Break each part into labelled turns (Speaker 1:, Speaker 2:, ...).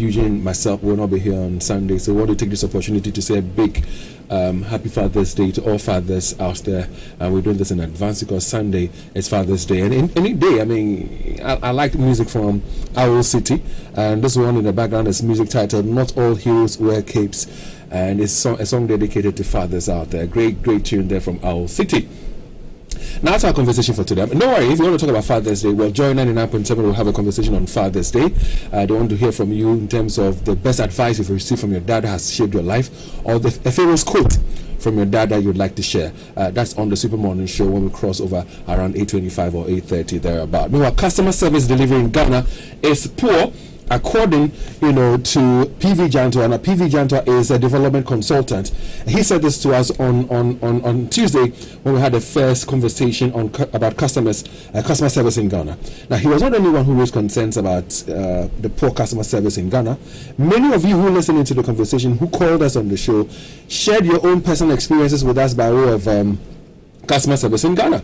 Speaker 1: Eugene, myself will not be here on Sunday, so I want to take this opportunity to say a big happy Father's Day to all fathers out there. We're doing this in advance because Sunday is Father's Day, and in any day, I mean, I like music from Owl City, and this one in the background is music titled "Not All Heroes Wear Capes," and it's a song dedicated to fathers out there. Great tune there from Owl City. Now that's our conversation for today. No worry, if you want to talk about Father's Day, well, join 99.7. We'll have a conversation on Father's Day. I want to hear from you in terms of the best advice you've received from your dad that has shaped your life, or a famous quote from your dad that you'd like to share. That's on the Super Morning Show when we cross over around 8:25 or 8:30 thereabout. Meanwhile, customer service delivery in Ghana is poor, according to PV Jantua. Now, PV Jantua is a development consultant. He said this to us on Tuesday when we had the first conversation about customer service in Ghana. Now, he was not the only one who raised concerns about the poor customer service in Ghana. Many of you who listened to the conversation, who called us on the show, shared your own personal experiences with us by way of customer service in Ghana.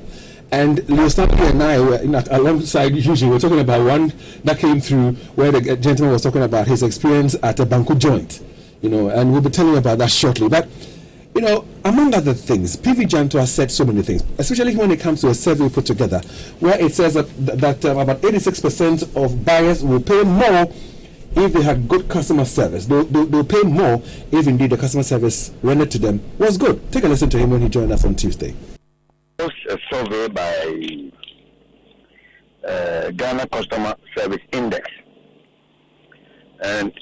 Speaker 1: And Leo Stanley and I were alongside Eugene. We're talking about one that came through where the gentleman was talking about his experience at a banku joint, and we'll be telling you about that shortly. But, among other things, PV Jantua said so many things, especially when it comes to a survey put together, where it says that about 86% of buyers will pay more if they had good customer service. They'll pay more if indeed the customer service rendered to them was good. Take a listen to him when he joined us on Tuesday.
Speaker 2: A survey by Ghana Customer Service Index, and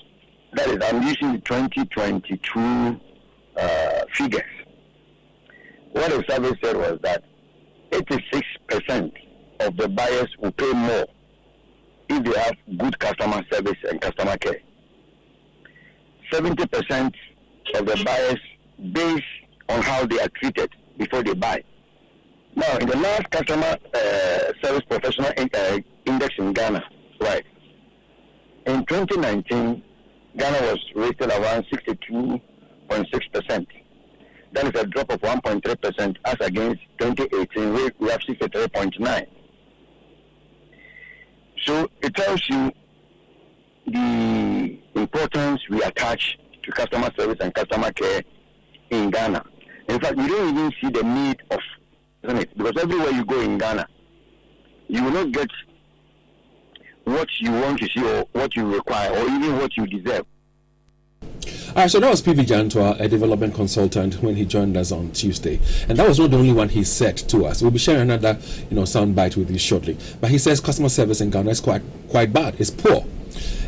Speaker 2: that is, I'm using the 2022 figures. What the survey said was that 86% of the buyers will pay more if they have good customer service and customer care. 70% of the buyers base on how they are treated before they buy. Now, in the last customer service professional index in Ghana, right, in 2019, Ghana was rated around 62.6%. That is a drop of 1.3% as against 2018, where we have 63.9%. So it tells you the importance we attach to customer service and customer care in Ghana. In fact, we don't even see the need of, because everywhere you go in Ghana, you will not get what you want to see or what you require or even what you deserve.
Speaker 1: All right, so that was PV Jantua, a development consultant, when he joined us on Tuesday. And that was not the only one he said to us. We'll be sharing another, soundbite with you shortly. But he says customer service in Ghana is quite bad. It's poor.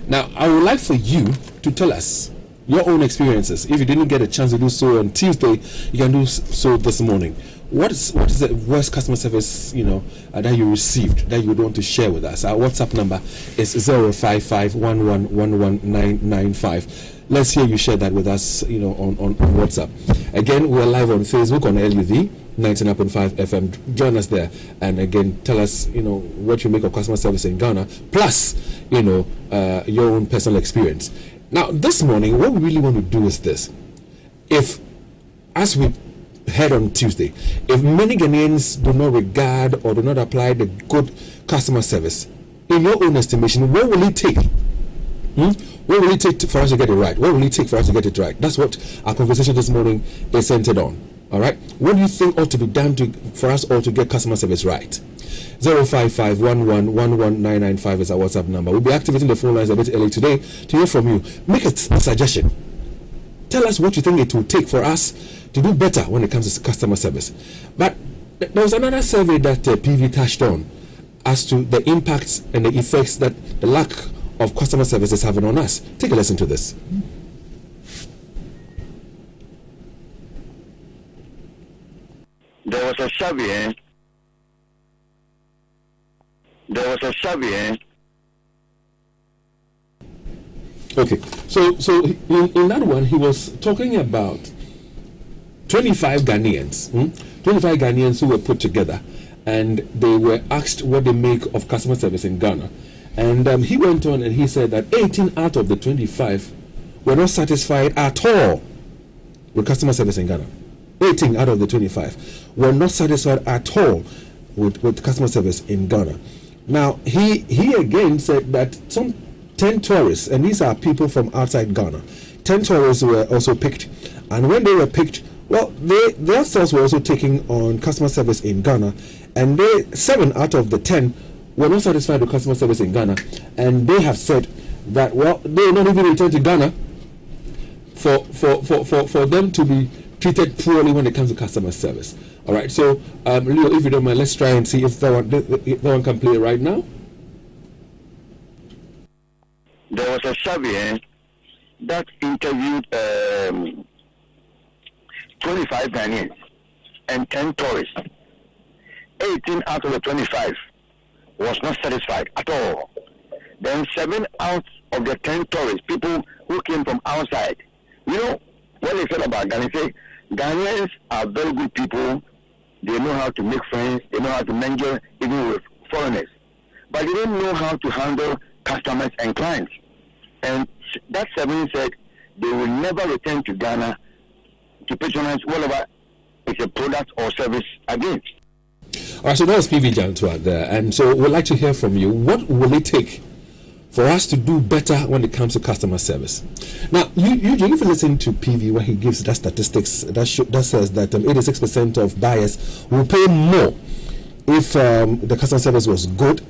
Speaker 1: Now, I would like for you to tell us your own experiences. If you didn't get a chance to do so on Tuesday, you can do so this morning. What is the worst customer service, that you received that you would want to share with us? Our WhatsApp number is 05511119995. Let's hear you share that with us, on WhatsApp. Again, we're live on Facebook on LUV 99.5 FM. Join us there, and again, tell us, what you make of customer service in Ghana, plus, your own personal experience. Now, this morning, what we really want to do is this: as we head on Tuesday, if many Ghanaians do not regard or do not apply the good customer service, in your own estimation, what will it take? What will it take for us to get it right? What will it take for us to get it right? That's what our conversation this morning is centered on. All right? What do you think ought to be done for us all to get customer service right? 05511119995 is our WhatsApp number. We'll be activating the phone lines a bit early today to hear from you. Make a suggestion. Tell us what you think it will take for us to do better when it comes to customer service. But there was another survey that PV touched on as to the impacts and the effects that the lack of customer service is having on us. Take a listen to this.
Speaker 2: There was a survey.
Speaker 1: Okay, so in that one, he was talking about 25 Ghanaians, 25 Ghanaians who were put together, and they were asked what they make of customer service in Ghana. And he went on and he said that 18 out of the 25 were not satisfied at all with customer service in Ghana. 18 out of the 25 were not satisfied at all with customer service in Ghana. Now, he again said that sometimes 10 tourists, and these are people from outside Ghana. 10 tourists were also picked, and when they were picked, well, their thoughts were also taking on customer service in Ghana, and 7 out of the 10 were not satisfied with customer service in Ghana, and they have said that, well, they will not even return to Ghana for them to be treated poorly when it comes to customer service. All right, so Leo, if you don't mind, let's try and see if that one can play right now.
Speaker 2: There was a survey that interviewed 25 Ghanaians and 10 tourists. 18 out of the 25 was not satisfied at all. Then 7 out of the 10 tourists, people who came from outside, you know what they said about Ghana? They say Ghanaians are very good people. They know how to make friends. They know how to mingle even with foreigners. But they don't know how to handle customers and clients. And that 7 said they will never return to Ghana to patronize whatever is a product or service again.
Speaker 1: All right, so that was PV Jantua there. And so we'd like to hear from you. What will it take for us to do better when it comes to customer service? Now, you if you listen to PV, where he gives that statistics that says that 86% of buyers will pay more if the customer service was good,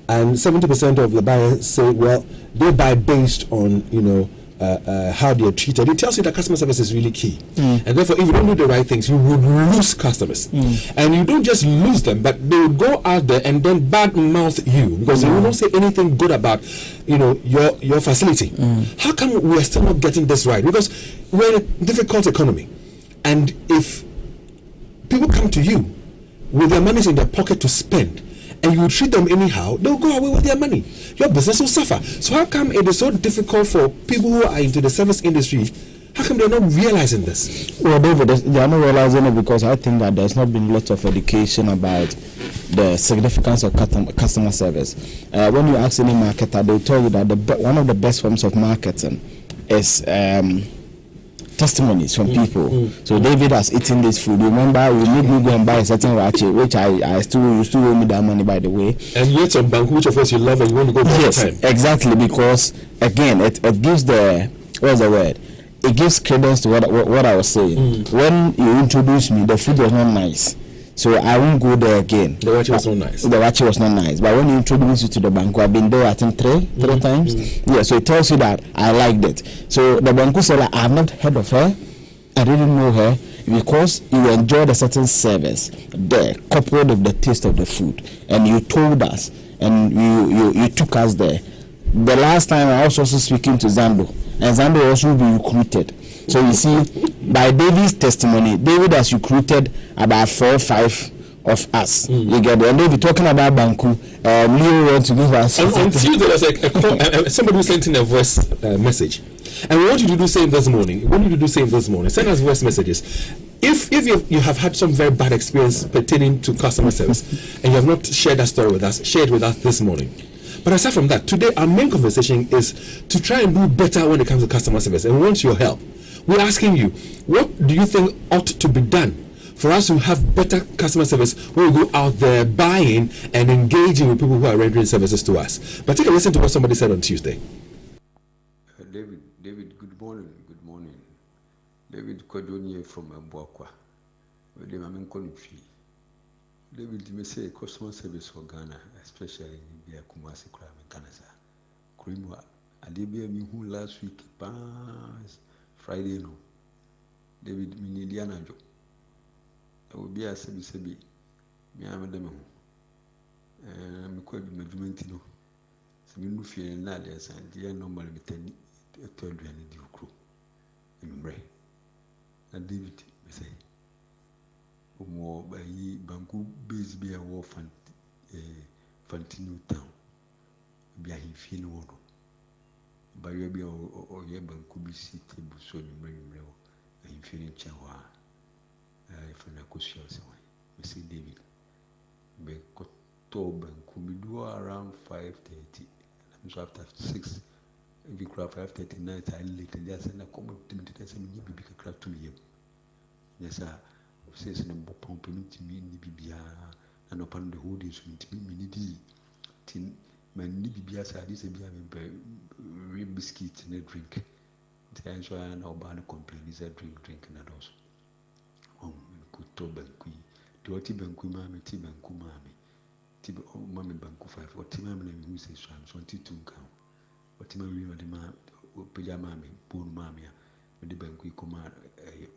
Speaker 1: and 70% of the buyers say, well, they buy based on how they are treated. It tells you that customer service is really key, and therefore, if you don't do the right things, you would lose customers, and you don't just lose them, but they will go out there and then badmouth you because they will not say anything good about your facility. How come we are still not getting this right? Because we're in a difficult economy, and if people come to you with their money in their pocket to spend, and you treat them anyhow, they'll go away with their money. Your business will suffer. So how come it is so difficult for people who are into the service industry? How come they're not realizing this?
Speaker 3: Well, David, they are not realizing it because I think that there's not been lots of education about the significance of customer service. When you ask any marketer, they'll tell you that one of the best forms of marketing is testimonies from people. So David has eaten this food. Remember, we made me go and buy a certain wache, which I still owe me that money, by the way.
Speaker 1: And you ate some banku, which of course you love and you want to go back.
Speaker 3: Yes, time. Exactly, because again, it gives it gives credence to what I was saying. When you introduced me, the food was not nice, so I won't go there again.
Speaker 1: The wache was not nice.
Speaker 3: The wache was not nice. But when you introduced you to the banku, I've been there I think three times. Yeah, so it tells you that I liked it. So the banku seller, I have not heard of her. I didn't know her because you enjoyed a certain service there, coupled with the taste of the food, and you told us, and you took us there. The last time I was also speaking to Zando, and Zando also will be recruited. So you see, by David's testimony, David has recruited about 4 or 5 of us. You get it? And they'll be talking about Banku. Leo wants to give us.
Speaker 1: On Tuesday, there's a somebody who sent in a voice message. And we want you to do same this morning. Send us voice messages. If you have had some very bad experience pertaining to customer service and you have not shared that story with us, share it with us this morning. But aside from that, today our main conversation is to try and do better when it comes to customer service, and we want your help. We're asking you, what do you think ought to be done for us to have better customer service when we go out there buying and engaging with people who are rendering services to us? But take a listen to what somebody said on Tuesday.
Speaker 4: David, good morning. David Kodonier from Mbuakwa. David, you may say customer service for Ghana, especially in the Kumasi Crime in Canada. Krimwa, Adebia Mihu last week, Friday no. David Minidiana Jo. I will be a sebi. Me am them. I'm quite Majumentino. Some new feeling Nadias and dear normally between a third and a crew. In Bray. And David, we say. More by Banku base be a war Fantino town. Be a feeling water. By your be or your Banku be city, so you bring real and feeling chawa. If an acoustic, we see David. Be October could be do around 5:30. So after 6, if you craft 5:30 night, I later just send a comment to me to say, you be a craft to me. Yes, sir. Says in the pumping to me in the BBA and upon the hoodies with me, tin man ni bibia sa this bia me biscuit ne drink. The answer and our complain is a drink na dos. Kuto banku. The oti banku mami ti banku mami. Ti mami banku 5 oti mami na mi say so 22 kan. Oti mami we de ma peja mami pon mami a de banku koma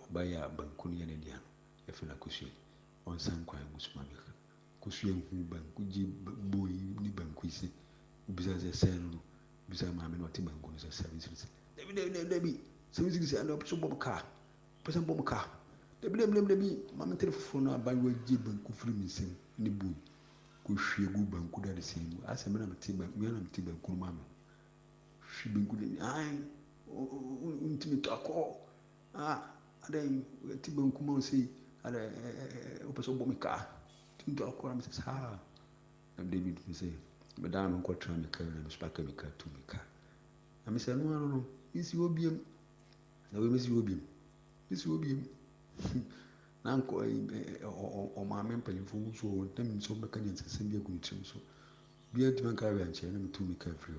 Speaker 4: obaya banku ne ne dia. E fela kusu. On san kwan musu mami. Kusu en hu banku ji boy ni banku ise. Ubisa ze sen no. Bisa mami no ti banku no 7 cedis. Debi 7 cedis and up so bomb car. Person bomb car. Debi mama telephone na ba we ji banku free mi sim ni boy. Ko hwie gu banku da sim. Asa me na ti banku, me na ti banku mama. Hwie banku de ai untimi to akọ. Adan ti banku mo sei ada o person bomb car. Ti to akọ am say ha. David me say madam ko tra me car na spaka me car to me car. I say no isi obiem na we mesi obiem isi obiem na nko o ma me mpanyimfo so dem so be kan nsesem bi aguntim so bi ati man car we anche na me to me car free.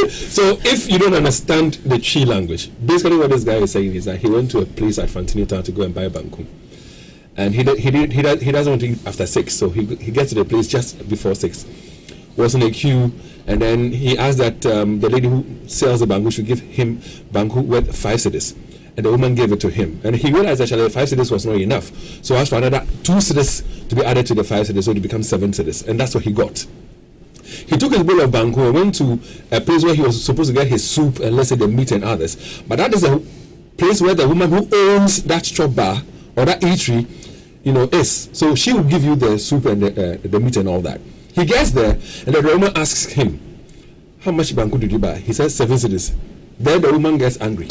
Speaker 1: So if you don't understand the Chi language, basically what this guy is saying is that he went to a place at Fantini Town to go and buy banku. And he doesn't want to eat after 6, so he gets to the place just before 6. Was in a queue, and then he asked that the lady who sells the banku should give him banku worth 5 cedis, and the woman gave it to him. And he realized that 5 cedis was not enough, so asked for another 2 cedis to be added to the 5 cedis, so it becomes 7 cedis, and that's what he got. He took his bowl of banku and went to a place where he was supposed to get his soup and let's say the meat and others. But that is a place where the woman who owns that shop bar or that eatery, is. So she will give you the soup and the meat and all that. He gets there, and the woman asks him, "How much banku did you buy?" He says 7 cedis. Then the woman gets angry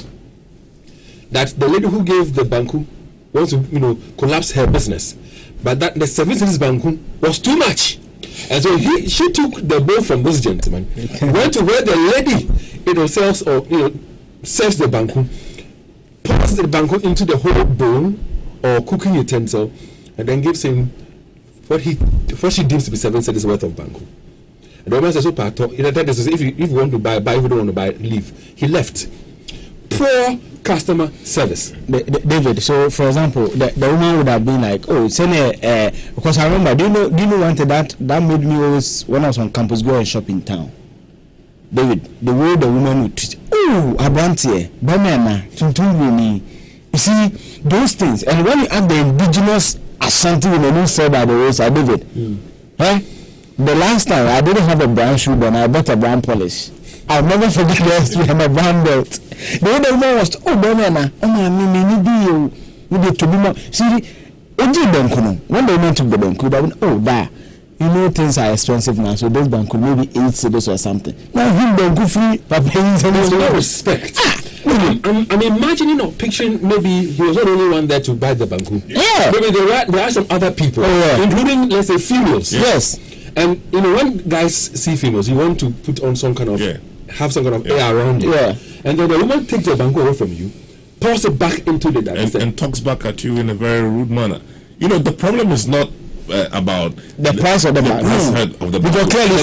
Speaker 1: that the lady who gave the banku wants to, collapse her business, but that the 7 cedis banku was too much, and so she took the bowl from this gentleman, went to where the lady, sells or serves the banku, pours the banku into the whole bowl or cooking utensil, and then gives him what she deems to be 7 cedis worth of banku. And the woman says, if you want to buy, if you don't want to buy, leave. He left. Poor customer service.
Speaker 3: David, so for example, the woman would have been like, because I remember, do you know one thing that made me always, when I was on campus, go and shop in town? David, the way the woman would treat, Abrantie, banana, tuntumini. You see, those things. And when you add the indigenous Ashanti women said by the roadside, David, the last time I didn't have a brown shoe, but I bought a brown polish. I'll never forget the history of my brown belt. The way the woman was, banana, we need to be more. See, when they went to the bank, things are expensive now, so those bank maybe 8 cedis or something. Now him bank free, but paying some
Speaker 1: respect. I'm imagining or picturing maybe he was not the only one there to buy the banku.
Speaker 3: Yeah.
Speaker 1: Maybe there are some other people, including, let's say, females.
Speaker 3: Yes.
Speaker 1: And when guys see females, you want to put on some kind of have some kind of air around it.
Speaker 3: Yeah.
Speaker 1: And then the woman takes the banku away from you, pours it back into the
Speaker 5: and talks back at you in a very rude manner. The problem is not about
Speaker 3: the price of the bank. Because clearly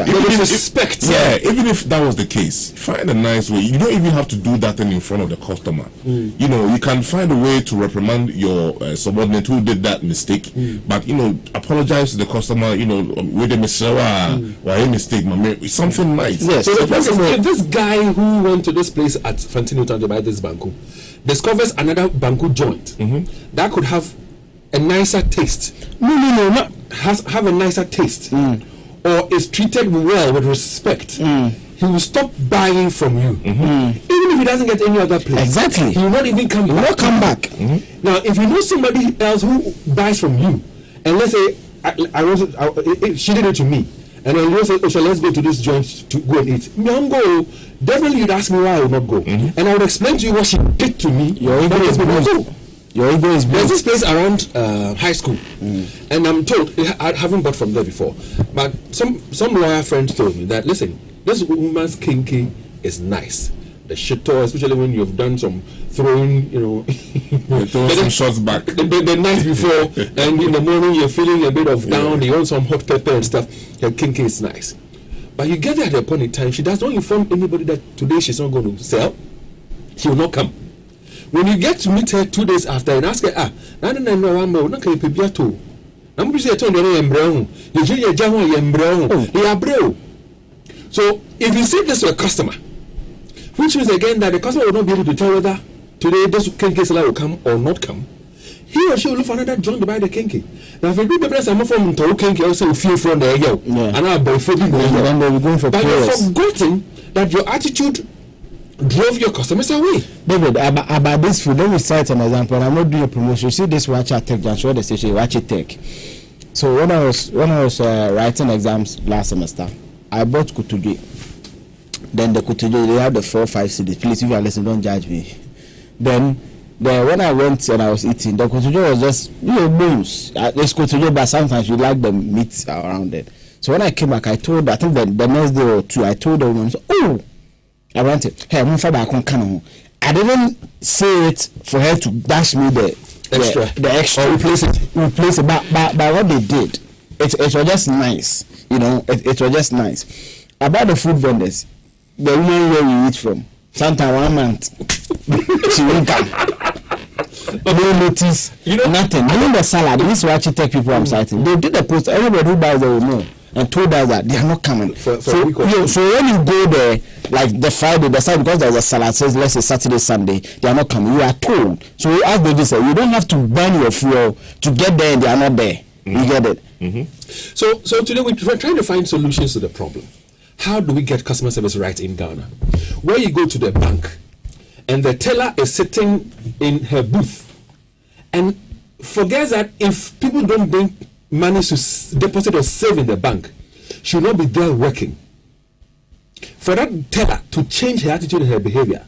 Speaker 5: even respect. Even if that was the case, find a nice way. You don't even have to do that thing in front of the customer. You can find a way to reprimand your subordinate who did that mistake, but apologize to the customer. With a mistake, something nice.
Speaker 1: Yes. So this guy who went to this place at Fantini Town to buy this banku discovers another banku joint that could have a nicer taste.
Speaker 3: No.
Speaker 1: Have a nicer taste, or is treated well with respect. He will stop buying from you, even if he doesn't get any other place.
Speaker 3: Exactly.
Speaker 1: He will not even come back.
Speaker 3: Not come back.
Speaker 1: Now, if you know somebody else who buys from you, and let's say she did it to me, and then you say, let's go to this joint to go and eat. Me, I'm go. Definitely, you'd ask me why I would not go, and I would explain to you what she did to me.
Speaker 3: Your ego is bruised.
Speaker 1: There's this place around high school, and I'm told, I haven't bought from there before, but some lawyer friends told me that, listen, this woman's kinky is nice, the shito, especially when you've done some throwing,
Speaker 5: throw some shots back
Speaker 1: the night before, and in the morning you're feeling a bit of down, you want some hot pepper and stuff. Her kinky is nice. But you get there at a point in time, she does not inform anybody that today she's not going to sell. She will not come. When you get to meet her 2 days after and ask her, so if you say this to a customer, which means again that the customer will not be able to tell whether today this kinky seller will come or not come, he or she will look for another joint to buy the kinky. Now if you do the place I'm from kinky, also feel from there, and our boyfriend, but you've forgotten that your attitude drove your customers away.
Speaker 3: David, about this food, let me cite an example. I'm not doing a promotion. You see this Akuetteh Tech, show the station Akuetteh Tech. So when I was writing exams last semester, I bought Akuetteh. Then the Akuetteh, they have the 4 or 5 CDs. Please, if you are listening, don't judge me. Then when I went and I was eating, the Akuetteh was just bones. It's Akuetteh, but sometimes you like the meat around it. So when I came back, I told, I think the next day or two, I told the woman, oh, I wanted, hey, I didn't say it for her to dash me the extra. Replace it. But what they did, it was just nice. It was just nice. About the food vendors, the woman where we eat from, sometimes 1 month, she won't come. No notice, nothing. Even the salad, this is what you take people I'm citing. They did the post, everybody who buys they will know. And told us that they are not coming. So when you go there, like the Friday, the Saturday, because there's a salad says let's say Saturday, Sunday, they are not coming. You are told. So as David said, you don't have to burn your fuel to get there and they are not there. Mm-hmm. You get it?
Speaker 1: Mm-hmm. So today we're trying to find solutions to the problem. How do we get customer service right in Ghana? Where you go to the bank and the teller is sitting in her booth and forgets that if people don't bring money to deposit or save in the bank, she will not be there working. For that teller to change her attitude and her behavior,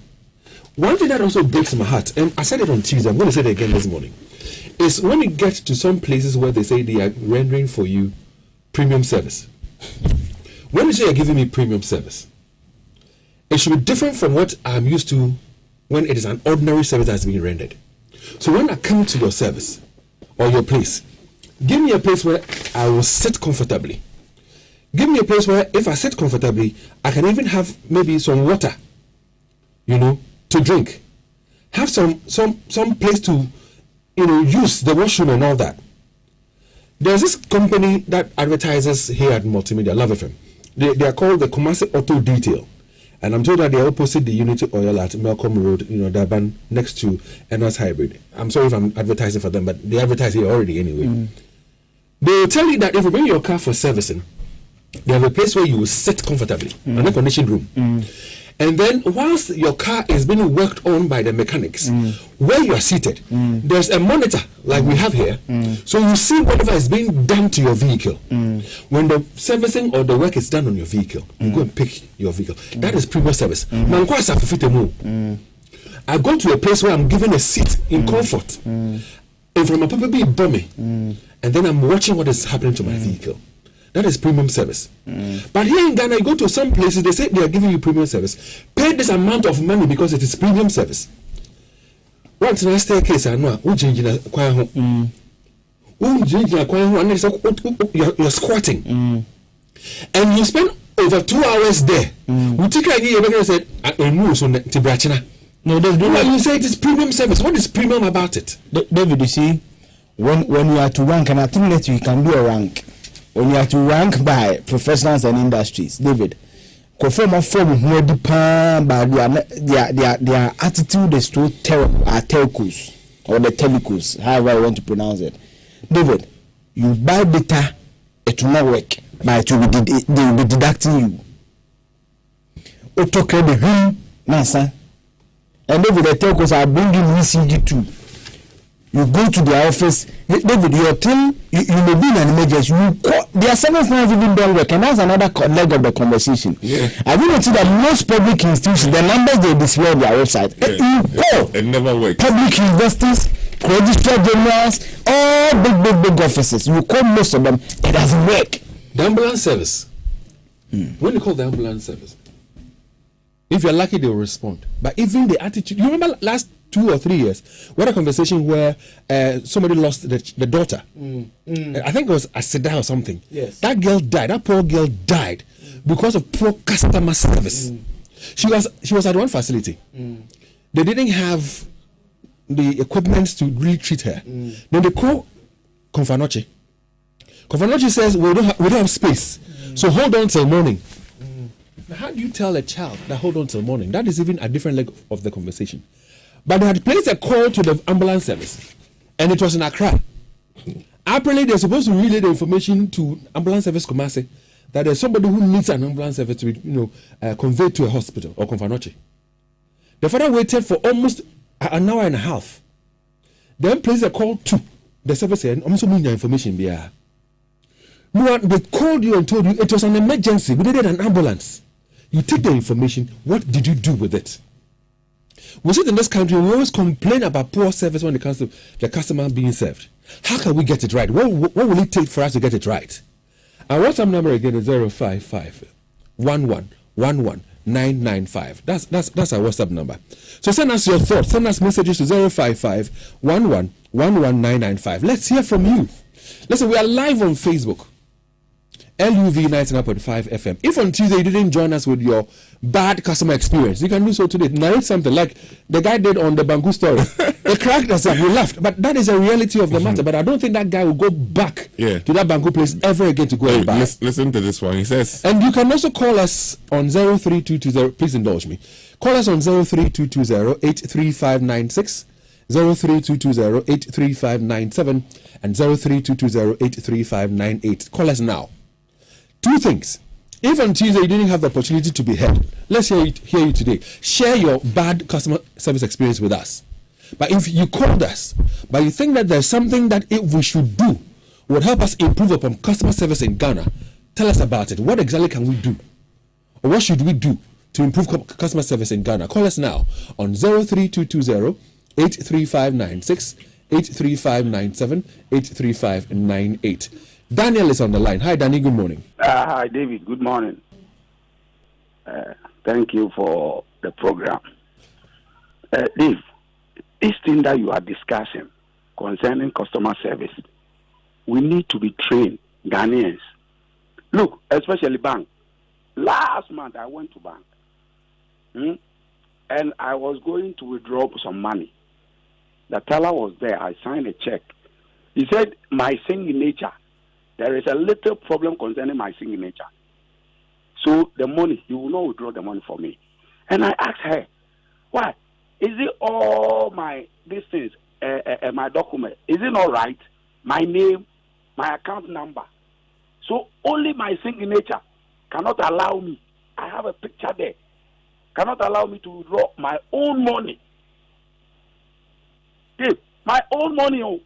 Speaker 1: one thing that also breaks my heart, and I said it on Tuesday, I'm going to say it again this morning, is when you get to some places where they say they are rendering for you premium service. When you say you're giving me premium service, it should be different from what I'm used to when it is an ordinary service that's being rendered. So when I come to your service or your place, give me a place where I will sit comfortably. Give me a place where if I sit comfortably, I can even have maybe some water, to drink. Have some place to, use the washroom and all that. There's this company that advertises here at Multimedia, Love FM. They are called the Kumasi Auto Detail. And I'm told that they are opposite the Unity Oil at Malcolm Road, Durban, next to NS Hybrid. I'm sorry if I'm advertising for them, but they advertise here already anyway. They will tell you that if you bring your car for servicing, they have a place where you will sit comfortably, an air conditioned room. And then whilst your car is being worked on by the mechanics, where you are seated, there's a monitor like we have here. So you see whatever is being done to your vehicle. When the servicing or the work is done on your vehicle, you go and pick your vehicle. That is premium service. I go to a place where I'm given a seat in comfort. And from a papa be bummy. And then I'm watching what is happening to my vehicle. That is premium service. But here in Ghana, you go to some places, they say they are giving you premium service. Pay this amount of money because it is premium service. Once in a staircase, I know, you're squatting. And you spend over 2 hours there. We take idea, you're said, no, you say it is premium service. What is premium about it?
Speaker 3: David, you see, when you are to rank, and I think that you can do a rank. When you have to rank by professionals and industries, David, conform a form who depend by their attitude is to telcos or the telecos, however I want to pronounce it. David, you buy data, it will not work, but they will be deducting you. Autocre the him, Nasa. And David, the telcos are bringing ECG too. You go to their office, David, your team, you may be in an emergency. Their service now even don't work, and that's another leg of the conversation. Have you noticed that most public institutions, the numbers they display on their website, you call
Speaker 5: it never works.
Speaker 3: Public investors, registered generals, all big offices. You call most of them, it doesn't work.
Speaker 1: The ambulance service. When you call the ambulance service, If you're lucky, they'll respond. But even the attitude, you remember last 2 or 3 years, we had a conversation where somebody lost the daughter. I think it was Asida or something.
Speaker 3: Yes.
Speaker 1: That girl died. That poor girl died because of poor customer service. She was at one facility. They didn't have the equipment to really treat her. Then they call Konfanoche. Konfanoche says we don't have space, so hold on till morning. Now, how do you tell a child that hold on till morning? That is even a different leg of the conversation. But they had placed a call to the ambulance service, and it was in Accra. Apparently, they're supposed to relay the information to ambulance service Kumasi that there's somebody who needs an ambulance service to be, conveyed to a hospital or Konfanoche. The father waited for almost an hour and a half. Then placed a call to the service and also need your information. They called you and told you it was an emergency. We needed an ambulance. You take the information. What did you do with it? We sit in this country, we always complain about poor service when it comes to the customer being served. How can we get it right? What will it take for us to get it right? Our WhatsApp number again is 055 11 11 995. That's our WhatsApp number. So send us your thoughts. Send us messages to 055 11 11 995. Let's hear from you. Listen, we are live on Facebook. LUV 99.5 FM. If on Tuesday you didn't join us with your bad customer experience, you can do so today. Narrate something like the guy did on the Bangu story. It cracked us up. We laughed. But that is a reality of the matter. But I don't think that guy will go back to that Bangu place ever again to go and buy.
Speaker 5: Listen to this one. He says.
Speaker 1: And you can also call us on 03220. Please indulge me. Call us on 03220 83596. 03220 83597 and 03220 83598. Call us now. Two things. If on Tuesday you didn't have the opportunity to be heard, let's hear you today. Share your bad customer service experience with us. But if you called us, but you think that there's something that we should do would help us improve upon customer service in Ghana, tell us about it. What exactly can we do? Or what should we do to improve customer service in Ghana? Call us now on 03220 83596, 83597, 83598. Daniel is on the line. Hi, Danny. Good morning.
Speaker 6: Hi, David. Good morning. Thank you for the program. Dave, this thing that you are discussing concerning customer service, we need to be trained, Ghanaians. Look, especially bank. Last month, I went to bank. And I was going to withdraw some money. The teller was there. I signed a check. He said, my signature. There is a little problem concerning my signature. So the money, you will not withdraw the money for me. And I asked her, why? Is it all these things, my document? Is it all right? My name, my account number. So only my signature cannot allow me. I have a picture there. Cannot allow me to withdraw my own money. Dave, my own money. Oh.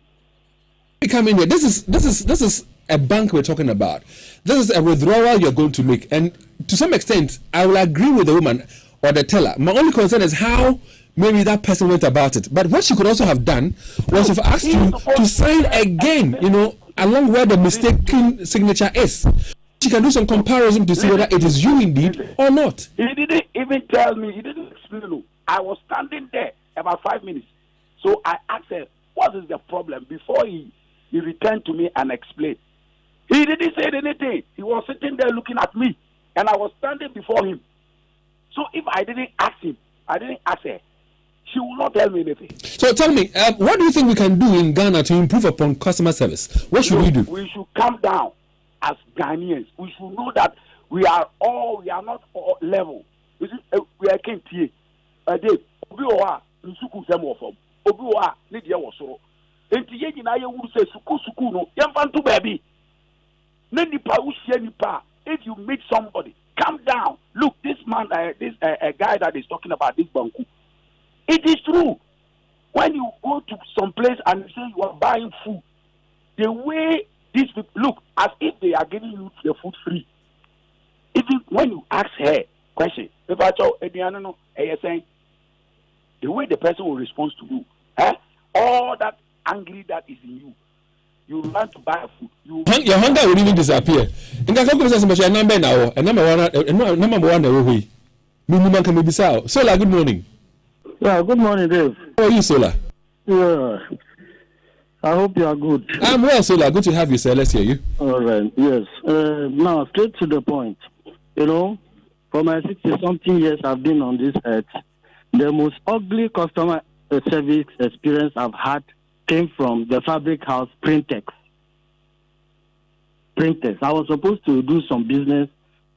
Speaker 1: Come in here. This is a bank we're talking about. This is a withdrawal you're going to make, and to some extent, I will agree with the woman or the teller. My only concern is how maybe that person went about it. But what she could also have done was to ask you to sign again, along where the mistaken signature is. She can do some comparison to see whether it is you indeed or not.
Speaker 6: He didn't even tell me. He didn't explain. I was standing there about 5 minutes. So I asked her, what is the problem? Before he returned to me and explained. He didn't say anything. He was sitting there looking at me, and I was standing before him. So if I didn't ask him, I didn't ask her, she will not tell me anything.
Speaker 1: So tell me, what do you think we can do in Ghana to improve upon customer service? What should we do?
Speaker 6: We should calm down as Ghanaians. We should know that we are not all level. We are can't hear. Obi owa nsuku semo fom. Obi owa ne dia wo soro. Enti ye nyina ye wuru se suku no yemfa nto baabi. Ne nipa uhie nipa. If you meet somebody, calm down. Look, this man, this guy that is talking about this banku. It is true. When you go to some place and you say you are buying food, the way these people look as if they are giving you the food free. Even when you ask her question, the way the person will respond to you, all that angry that is in you, you learn to buy food.
Speaker 1: Your hunger will even disappear. In the number one away. Minimum can be Bissau. Sola, good morning.
Speaker 7: Yeah, good morning, Dave.
Speaker 1: How are you, Sola?
Speaker 7: Yeah. I hope you are good.
Speaker 1: I'm well, Sola. Good to have you, sir. Let's hear you.
Speaker 7: All right. Yes. Now, straight to the point. You know, for my 60-something years I've been on this earth, the most ugly customer service experience I've had came from the fabric house Printex. I was supposed to do some business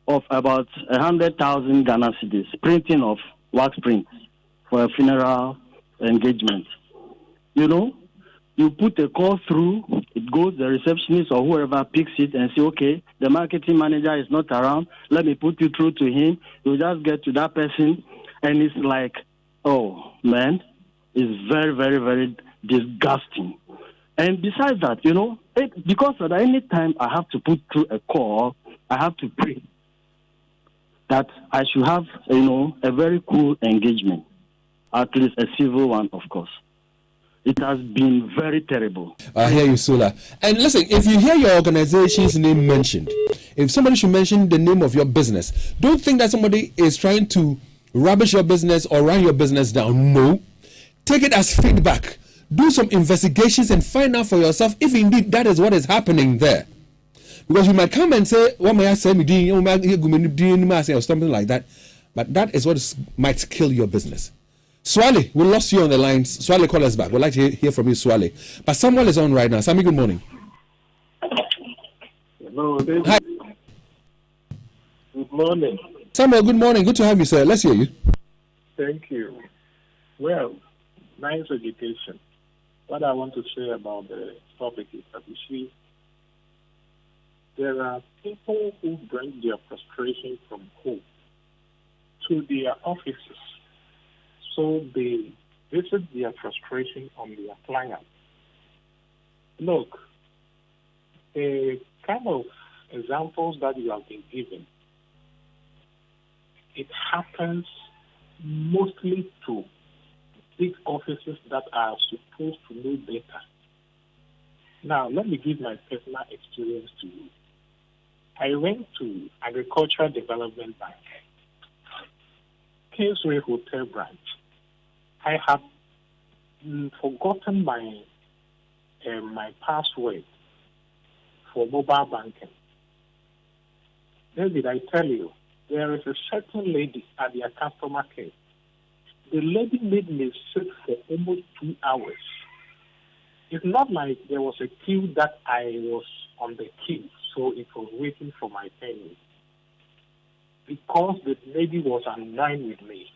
Speaker 7: of about 100,000 Ghana cedis, printing of wax prints for a funeral engagement. You know, you put a call through, it goes, the receptionist or whoever picks it and say, okay, the marketing manager is not around, let me put you through to him. You just get to that person and it's like, oh, man, it's very, very, very disgusting. And besides that, you know, because at any time I have to put through a call, I have to pray that I should have, you know, a very cool engagement, at least a civil one, of course. It has been very terrible.
Speaker 1: I hear you, Sola. And listen, if you hear your organization's name mentioned, if somebody should mention the name of your business, don't think that somebody is trying to rubbish your business or run your business down. No. Take it as feedback. Do some investigations and find out for yourself if indeed that is what is happening there. Because you might come and say, what may I say, or something like that, but that is what might kill your business. Swale, we lost you on the lines. Swale, call us back. We'd like to hear from you, Swale. But someone is on right now. Sammy, good morning.
Speaker 8: Hello,
Speaker 1: hi.
Speaker 8: Good morning.
Speaker 1: Samuel, good morning. Good to have you, sir. Let's hear you.
Speaker 8: Thank you. Well, nice education. What I want to say about the topic is that you see, there are people who bring their frustration from home to their offices. So they visit their frustration on their client. Look, the kind of examples that you have been given, it happens mostly to big offices that are supposed to know better. Now, let me give my personal experience to you. I went to Agricultural Development Bank, Kingsway Hotel branch. I have forgotten my password for mobile banking. David, I tell you, there is a certain lady at their customer care. The lady made me sit for almost 2 hours. It's not like there was a queue that I was on the queue, so it was waiting for my penny. Because the lady was annoyed with me.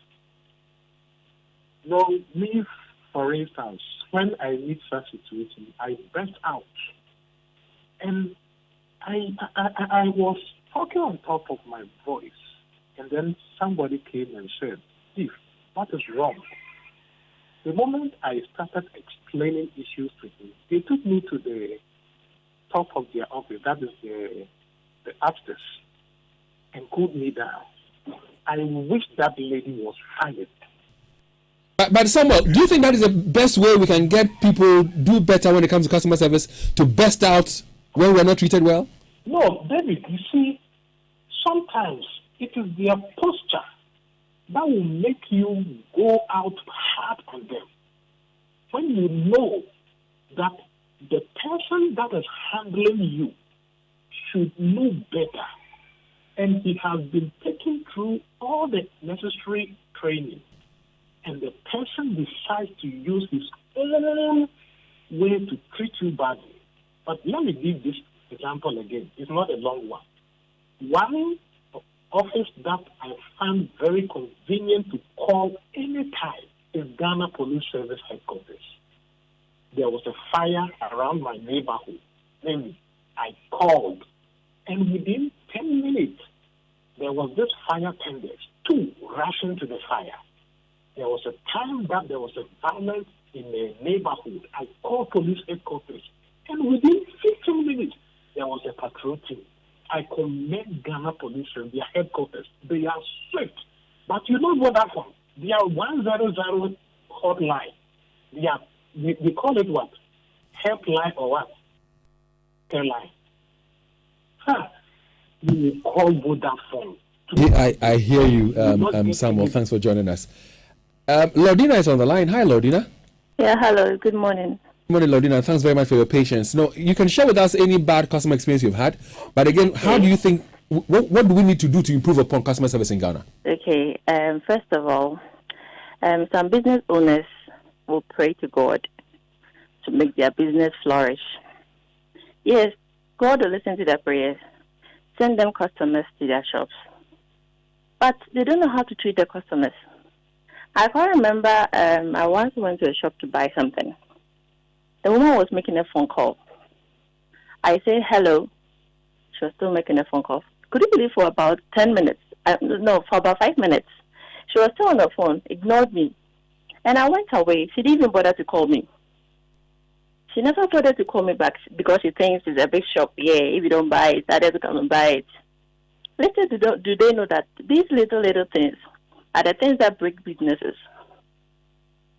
Speaker 8: Now, me, for instance, when I meet such situation, I burst out. And I was talking on top of my voice. And then somebody came and said, Steve, what is wrong? The moment I started explaining issues to him, they took me to the top of their office, that is the upstairs, and cooled me down. I wish that lady was fired.
Speaker 1: But Samuel, do you think that is the best way we can get people do better when it comes to customer service, to burst out when we're not treated well?
Speaker 8: No, David, you see, sometimes it is their posture that will make you go out hard on them. When you know that the person that is handling you should know better, and he has been taken through all the necessary training, and the person decides to use his own way to treat you badly. But let me give this example again. It's not a long one. One office that I find very convenient to call anytime is Ghana Police Service Headquarters. There was a fire around my neighborhood. Then I called, and within 10 minutes, there was this fire tenders, 2 rushing to the fire. There was a time that there was a violence in a neighborhood. I called police headquarters, and within 15 minutes, there was a patrol team. I commend Ghana Police and their headquarters. They are swift. But you know what happened? They are 100 hotline. We call it what? Helpline or what? Airline. You will call Vodafone
Speaker 1: Yeah, I hear you, Samuel. Thanks for joining us. Lordina is on the line. Hi, Lordina.
Speaker 9: Yeah, hello. Good morning.
Speaker 1: Good morning, Lordina. Thanks very much for your patience. No, you can share with us any bad customer experience you've had. But again, how do you think, what do we need to do to improve upon customer service in Ghana?
Speaker 9: Okay. First of all, some business owners will pray to God to make their business flourish. Yes, God will listen to their prayers, send them customers to their shops. But they don't know how to treat their customers. I can't remember, I once went to a shop to buy something. The woman was making a phone call. I said hello. She was still making a phone call. Could you believe for about 10 minutes? For about 5 minutes. She was still on the phone, ignored me. And I went away. She didn't even bother to call me. She never bothered to call me back because she thinks it's a big shop. Yeah, if you don't buy it, others will come and buy it. Little do they know that these little things are the things that break businesses.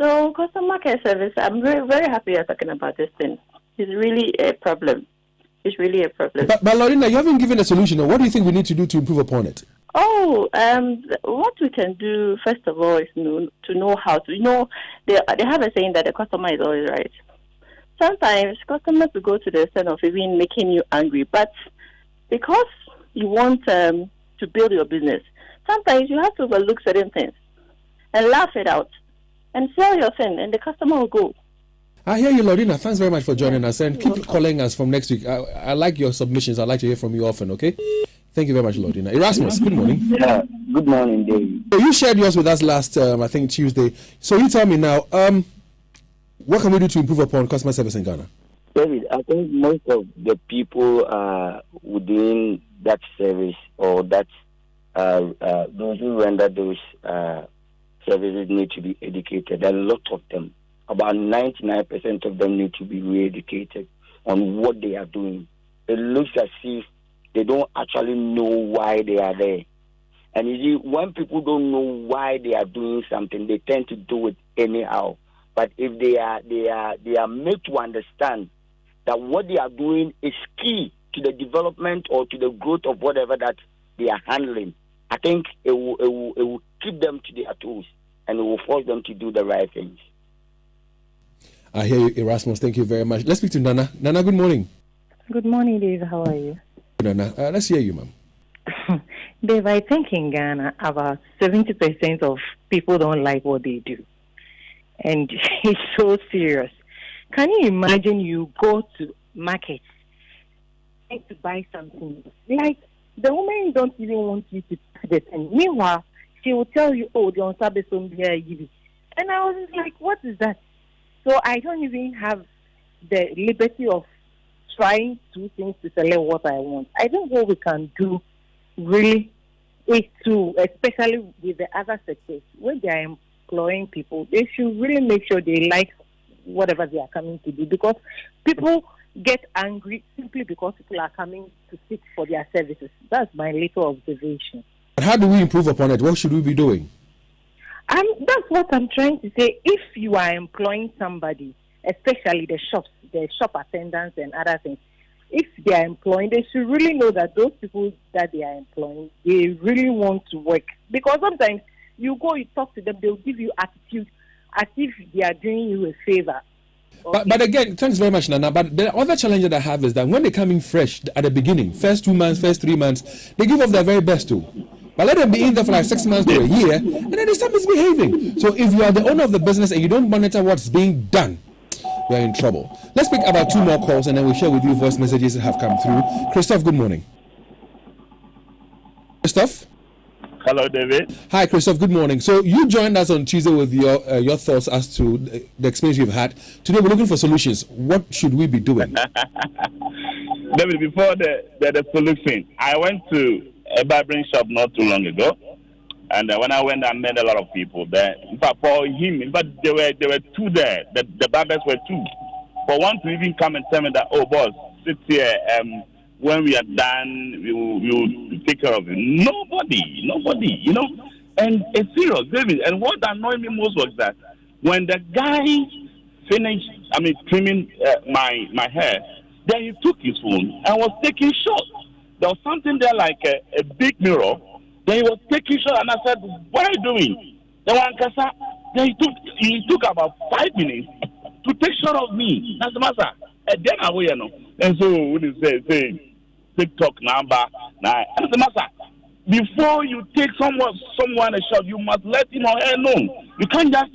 Speaker 9: So customer care service, I'm very, very happy you're talking about this thing. It's really a problem. It's really a problem.
Speaker 1: But Lorena, you haven't given a solution. What do you think we need to do to improve upon it?
Speaker 9: What we can do, first of all, is to know how to, they have a saying that the customer is always right. Sometimes customers will go to the extent of even making you angry, but because you want to build your business, sometimes you have to overlook certain things and laugh it out and sell your thing, and the customer will go.
Speaker 1: I hear you, Lorena. Thanks very much for joining us, and keep calling us from next week. I like your submissions. I'd like to hear from you often, okay? Thank you very much, Lorena. Erasmus, good morning.
Speaker 2: Yeah, good morning, David.
Speaker 1: So you shared yours with us last, I think, Tuesday. So you tell me now, what can we do to improve upon customer service in Ghana?
Speaker 2: David, I think most of the people within that service or that those who render those services need to be educated. A lot of them, about 99% of them, need to be re-educated on what they are doing. It looks as if they don't actually know why they are there. And you see, when people don't know why they are doing something, they tend to do it anyhow. But if they are made to understand that what they are doing is key to the development or to the growth of whatever that they are handling, I think it will keep them to their toes and it will force them to do the right things.
Speaker 1: I hear you, Erasmus. Thank you very much. Let's speak to Nana. Nana, good morning.
Speaker 10: Good morning, Dave. How are you?
Speaker 1: Nana, let's hear you, ma'am.
Speaker 10: Dave, I think in Ghana, about 70% of people don't like what they do. And it's so serious. Can you imagine you go to market to buy something? Like, the woman don't even want you to do the thing. Meanwhile, she will tell you, oh, the on-service here. And I was just like, what is that? So I don't even have the liberty of trying two things to select what I want. I think what we can do really is to, especially with the other sectors, when they are employing people, they should really make sure they like whatever they are coming to do, because people get angry simply because people are coming to seek for their services. That's my little observation.
Speaker 1: But how do we improve upon it? What should we be doing?
Speaker 10: That's what I'm trying to say. If you are employing somebody, especially the shop attendants and other things, if they are employing, they should really know that those people that they are employing, they really want to work. Because sometimes you go, you talk to them, they'll give you attitude as if they are doing you a favor. Okay.
Speaker 1: But again, thanks very much, Nana. But the other challenge that I have is that when they come in fresh at the beginning, first 2 months, first 3 months, they give off their very best too. But let them be in there for like 6 months to a year, and then they start misbehaving. So if you are the owner of the business and you don't monitor what's being done, you're in trouble. Let's pick about 2 more calls and then we'll share with you voice messages that have come through. Christoph, good morning. Christoph?
Speaker 11: Hello, David.
Speaker 1: Hi, Christoph. Good morning. So you joined us on Tuesday with your thoughts as to the experience you've had. Today we're looking for solutions. What should we be doing?
Speaker 11: David, before the solution, I went to a barbering shop not too long ago, and when I went, I met a lot of people there. In fact, for him, but there were two there. The barbers were two. For one to even come and tell me that, oh, boss, sit here. When we are done, we will take care of you. Nobody, you know. And it's serious, David. And what annoyed me most was that when the guy finished, trimming my hair, then he took his phone and was taking shots. There was something there like a big mirror Then he was taking shot, and I said, "What are you doing?" Then one kasa, then he took about 5 minutes to take shot of me. That's the matter. And then I will, And so when you say TikTok number, now that's the matter. Before you take someone a shot, you must let him or her know. You can't just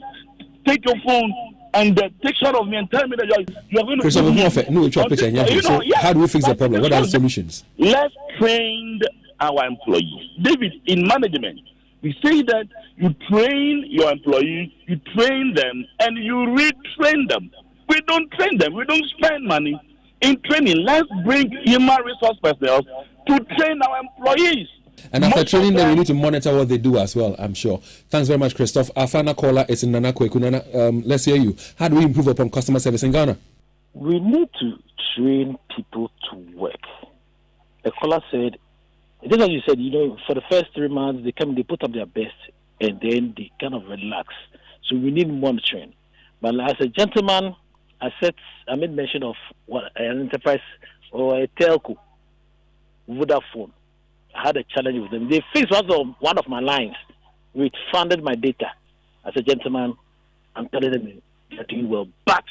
Speaker 11: take your phone and take shot of me and tell me that you are going to.
Speaker 1: So how do we fix the problem? What are the solutions?
Speaker 11: Let's train our employees. David, in management, we say that you train your employees, you train them, and you retrain them. We don't train them. We don't spend money in training. Let's bring human resource personnel to train our employees.
Speaker 1: And after training them, we need to monitor what they do as well, I'm sure. Thanks very much, Christophe. Our final caller is in Nana Akuetteh. Nana, let's hear you. How do we improve upon customer service in Ghana?
Speaker 8: We need to train people to work. The caller said, just as you said, for the first 3 months, they put up their best, and then they kind of relax. So we need monitoring. But as a gentleman, I made mention of an enterprise or a telco, Vodafone. I had a challenge with them. They fixed one of my lines, which funded my data. As a gentleman, I'm telling them they're doing well. But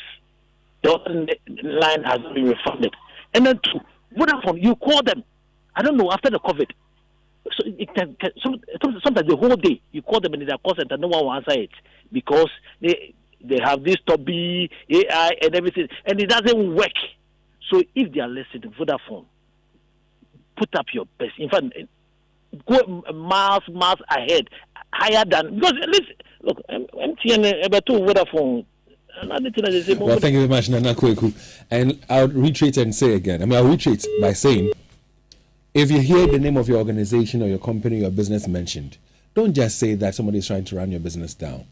Speaker 8: the other line has been refunded. And then two, Vodafone, you call them. I don't know, after the COVID. So sometimes the whole day, you call them in their call center, no one will answer it. Because they have this top B, AI, and everything. And it doesn't work. So if they are listening, Vodafone, put up your best. In fact, go miles ahead, higher than, because listen, look, MTN about 2 Vodafone.
Speaker 1: Well, thank you very much, Nana Akuetteh. And I'll retreat and say again. I'll retreat by saying, if you hear the name of your organization or your company or your business mentioned, don't just say that somebody is trying to run your business down.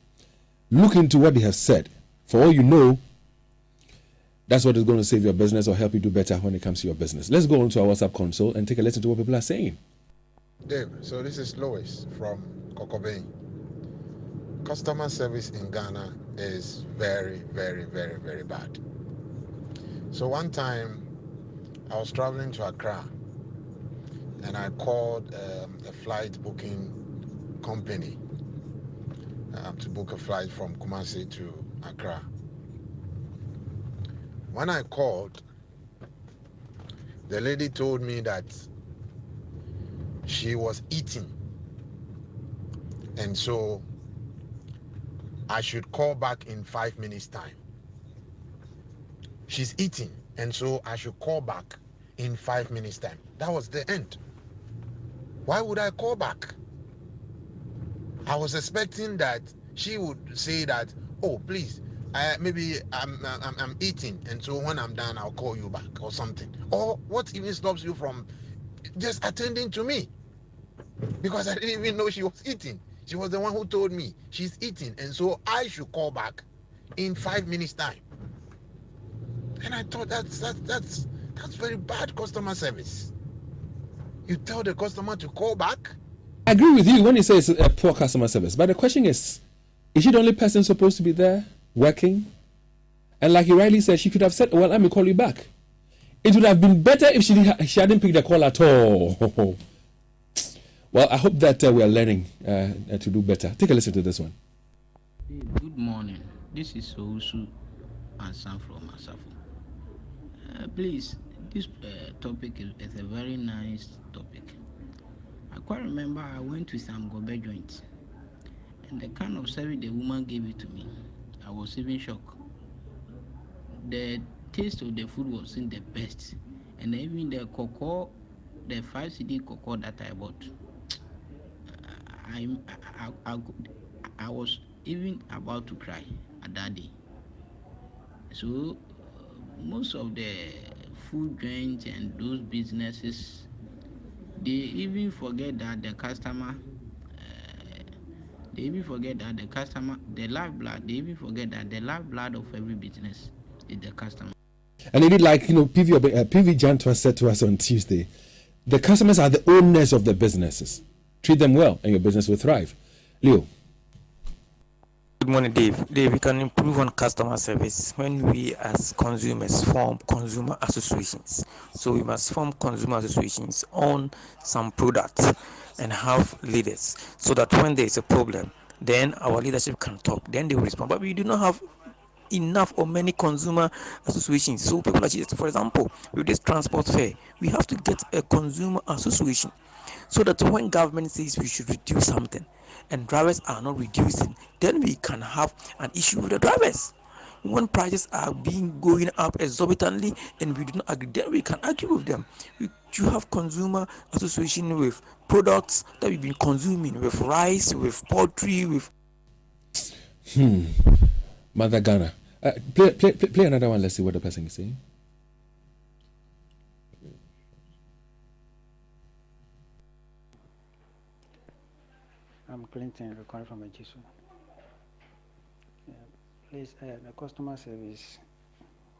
Speaker 1: Look into what they have said. For all you know, that's what is going to save your business or help you do better when it comes to your business. Let's go on to our WhatsApp console and take a listen to what people are saying.
Speaker 12: Dave, so this is Lois from Kokobeng. Customer service in Ghana is very, very, very, very bad. So one time I was traveling to Accra and I called a flight booking company to book a flight from Kumasi to Accra. When I called, the lady told me that she was eating, and so I should call back in 5 minutes time. She's eating, and so I should call back in 5 minutes time. That was the end. Why would I call back? I was expecting that she would say that, oh, please, maybe I'm eating, and so when I'm done, I'll call you back or something. Or what even stops you from just attending to me? Because I didn't even know she was eating. She was the one who told me she's eating, and so I should call back in 5 minutes time. And I thought that's very bad customer service. You tell the customer to call back.
Speaker 1: I agree with you when you say it's a poor customer service, but the question is she the only person supposed to be there working? And like you rightly said, she could have said, well, let me call you back. It would have been better if she hadn't picked the call at all. Well, I hope that we are learning to do better. Take a listen to this one.
Speaker 13: Good morning. This is Ousu Ansan from Asafo. Please, this topic is a very nice topic. I quite remember I went to some Gobe joint, and the kind of service the woman gave it to me, I was even shocked. The taste of the food wasn't the best, and even the cocoa, the 5 CD cocoa that I bought, I was even about to cry at that day. So most of the food joints and those businesses, they even forget that the customer, the lifeblood, they even forget that the lifeblood of every business is the customer.
Speaker 1: And indeed, like, PV Jantua said to us on Tuesday, the customers are the owners of the businesses. Treat them well and your business will thrive. Leo.
Speaker 14: Good morning, Dave. Dave, we can improve on customer service when we as consumers form consumer associations. So we must form consumer associations on some products. and have leaders, so that when there is a problem, then our leadership can talk, then they will respond. But we do not have enough or many consumer associations, so people actually, for example, with this transport fare, we have to get a consumer association, so that when government says we should reduce something and drivers are not reducing, then we can have an issue with the drivers. When prices are being going up exorbitantly and we do not agree, then we can argue with them. You have consumer association with products that we've been consuming, with rice, with poultry, with
Speaker 1: Mother Ghana. Play another one. Let's see what the person is saying.
Speaker 15: I'm Clinton, recording from Ejisu. Please, the customer service,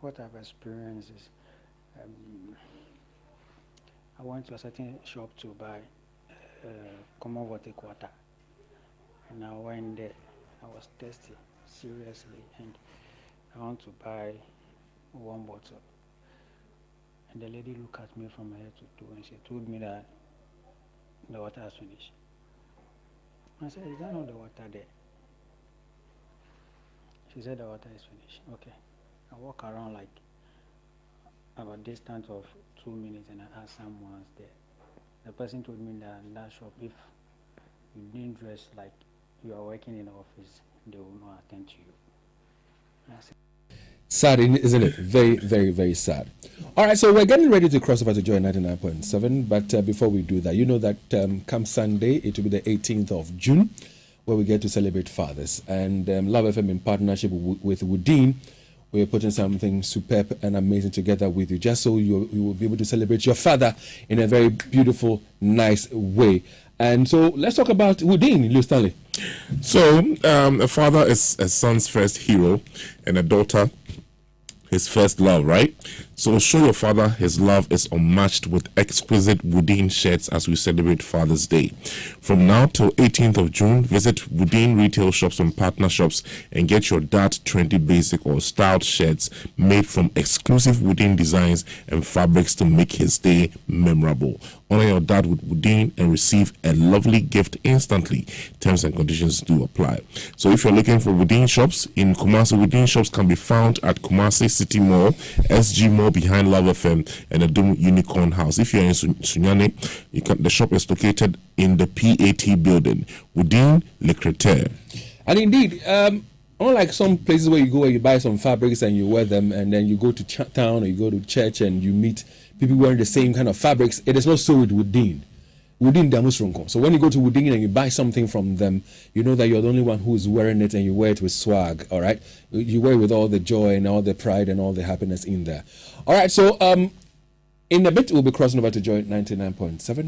Speaker 15: what I've experienced is, I went to a certain shop to buy common water quarter, and I went there. I was thirsty, seriously, and I want to buy one bottle. And the lady looked at me from head to toe, and she told me that the water has finished. I said, is that not the water there? She said the water is finished. Okay. I walk around like about a distance of 2 minutes and I asked someone there. The person told me that in that shop, if you didn't dress like you are working in the office, they will not attend to you. I said,
Speaker 1: Sad, isn't it? Very, very, very sad. All right, so we're getting ready to cross over to Joy 99.7. But before we do that, you know that come Sunday, it will be the 18th of June, where we get to celebrate fathers. And Love FM, in partnership with Woodin, we're putting something superb and amazing together with you, just so you will be able to celebrate your father in a very beautiful, nice way. And so let's talk about Woodin, Lou Stanley.
Speaker 5: So a father is a son's first hero, and a daughter his first love, right? So show your father his love is unmatched with exquisite Woodin shirts as we celebrate Father's Day. From now till 18th of June, visit Woodin retail shops and partner shops and get your dad trendy basic or styled shirts made from exclusive Woodin designs and fabrics to make his day memorable. Honor your dad with Woodin and receive a lovely gift instantly. Terms and conditions do apply. So if you're looking for Woodin shops in Kumasi, Woodin shops can be found at Kumasi City Mall, SG Mall behind Love FM, and the Doom Unicorn House. If you're in Sunyani, the shop is located in the PAT building, Woodin Akuetteh.
Speaker 1: And indeed, unlike some places where you go where you buy some fabrics and you wear them, and then you go to town or you go to church and you meet people wearing the same kind of fabrics, it is not so with Woodin. Woodin Damusronko. So when you go to Woodin and you buy something from them, you know that you're the only one who's wearing it, and you wear it with swag. All right, you wear it with all the joy and all the pride and all the happiness in there. All right, so in a bit we'll be crossing over to Joy 99.7.